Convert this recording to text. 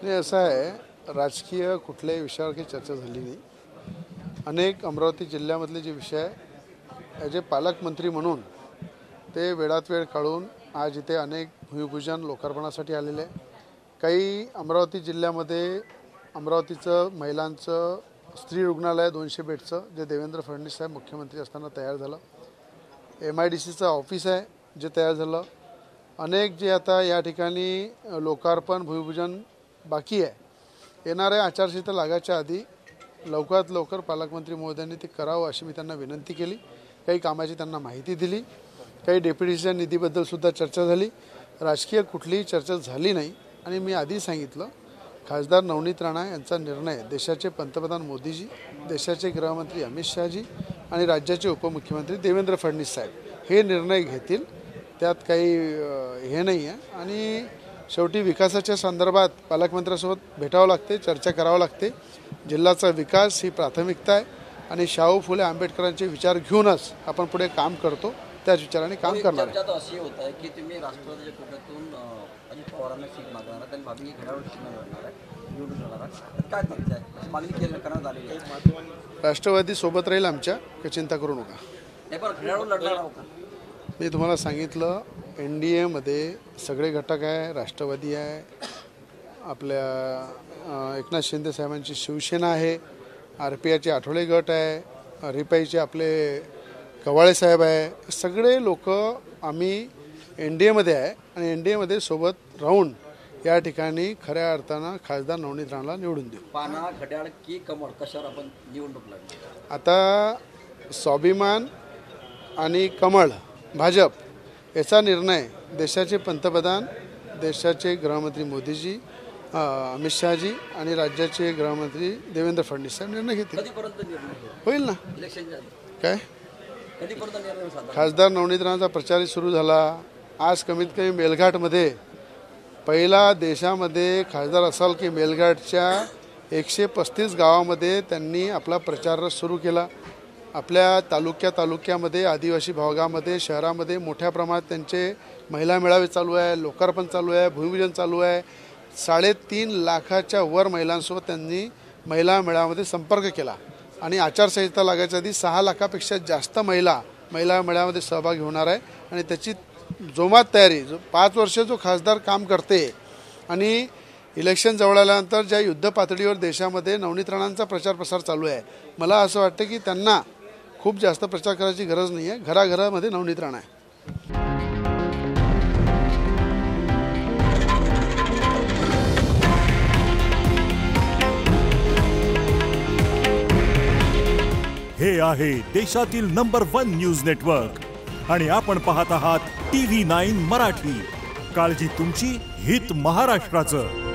नाही, असं आहे, राजकीय कुठल्याही विषयावर काही चर्चा झाली नाही. अनेक अमरावती जिल्ह्यामधले जे विषय आहे याचे पालकमंत्री म्हणून ते वेळात वेळ काढून आज इथे अनेक भूमिपूजन लोकार्पणासाठी आलेले आहे. काही अमरावती जिल्ह्यामध्ये अमरावतीचं महिलांचं स्त्री रुग्णालय 200 बेडचं जे देवेंद्र फडणवीस साहेब मुख्यमंत्री असताना तयार झालं. MIDCचं ऑफिस आहे जे तयार झालं. अनेक जे आता या ठिकाणी लोकार्पण भूमिपूजन बाकी आहे. येणाऱ्या आचारसंहिता लागायच्या आधी लवकरात लवकर पालकमंत्री महोदयांनी ते करावं अशी मी त्यांना विनंती केली. काही कामाची त्यांना माहिती दिली. काही डेप्युटीच्या निधीबद्दल सुद्धा चर्चा झाली. राजकीय कुठलीही चर्चा झाली नाही. आणि मी आधी सांगितलं, खासदार नवनीत राणा यांचा निर्णय देशाचे पंतप्रधान मोदीजी, देशाचे गृहमंत्री अमित शहाजी आणि राज्याचे उपमुख्यमंत्री देवेंद्र फडणवीस साहेब हे निर्णय घेतील. त्यात काही हे नाही आहे. आणि शेवटी विकासाच्या संदर्भात पालकमंत्र्यांसोबत भेटावं लागते, चर्चा करावं लागते. जिल्ह्याचा विकास ही प्राथमिकता आहे आणि शाहू फुले आंबेडकरांचे विचार घेऊनच आपण पुढे काम करतो. त्याच विचाराने काम करणार आहे. अशी होत आहे की तुम्ही राष्ट्रवादीच्या कोट्यातून अजित पवारांना सीट मागणार आणि भाभी घड्याळ लढणार आहे, निवडून लढणार आहे. काय तथ्य आहे? मागणी करण्यात आलेली आहे. राष्ट्रवादी सोबत राहील आमच्या, काही चिंता करू नका. नाही, पण घड्याळ लढणार आहोत का? मी तुम्हाला सांगितलं, NDAमध्ये सगळे घटक आहे. राष्ट्रवादी आहे, आपल्या एकनाथ शिंदे साहेबांची शिवसेना आहे, RPIचे आठवले गट आहे, रिपाईचे आपले कवाळे साहेब आहे. सगळे लोक आम्ही NDAमध्ये आहे आणि NDAमध्ये सोबत राहून या ठिकाणी खऱ्या अर्थानं खासदार नवनीत राणाला निवडून देऊ. पाना, घड्याळ की कमळ, कशावर आपण निवडणूक लागली? आता स्वाभिमान आणि कमळ भाजप याचा निर्णय देशाचे पंतप्रधान, देशाचे गृहमंत्री मोदीजी, अमित शहाजी आणि राज्याचे गृहमंत्री देवेंद्र फडणवीस साहेब निर्णय घेतील. कधीपर्यंत निर्णय होईल ना? इलेक्शनच्या काय कधीपर्यंत निर्णय साधा? खासदार नवनीत राणाचा प्रचार सुरू झाला. आज कमीत कमी मेलघाटमध्ये पहिला देशामध्ये खासदार असाल की मेलघाटच्या 135 गावामध्ये त्यांनी आपला प्रचार सुरू केला. आपल्या तालुक्यामध्ये, आदिवासी भागामध्ये, शहरामध्ये मोठ्या प्रमाणात त्यांचे महिला मेळावे चालू आहे, लोकार्पण चालू आहे, भूमिपूजन चालू आहे. 3.5 लाखाच्या वर महिलांसोबत त्यांनी महिला मेळाव्यामध्ये संपर्क केला आणि आचारसंहिता लागायच्या आधी 6 लाखापेक्षा जास्त महिला मेळाव्यामध्ये सहभागी होणार आहे. आणि त्याची जोमात तयारी, 5 वर्ष जो खासदार काम करते आणि इलेक्शन जवळ आल्यानंतर ज्या युद्ध पातळीवर देशामध्ये नवनीत राणांचा प्रचार प्रसार चालू आहे, मला असं वाटतं की त्यांना खूप जास्त प्रचार करायची गरज नाही आहे. घराघरामध्ये नवनीत राणा आहे. हे आहे देशातील नंबर 1 न्यूज नेटवर्क आणि आपण पाहत आहात TV9 मराठी. काळजी तुमची, हित महाराष्ट्राचं.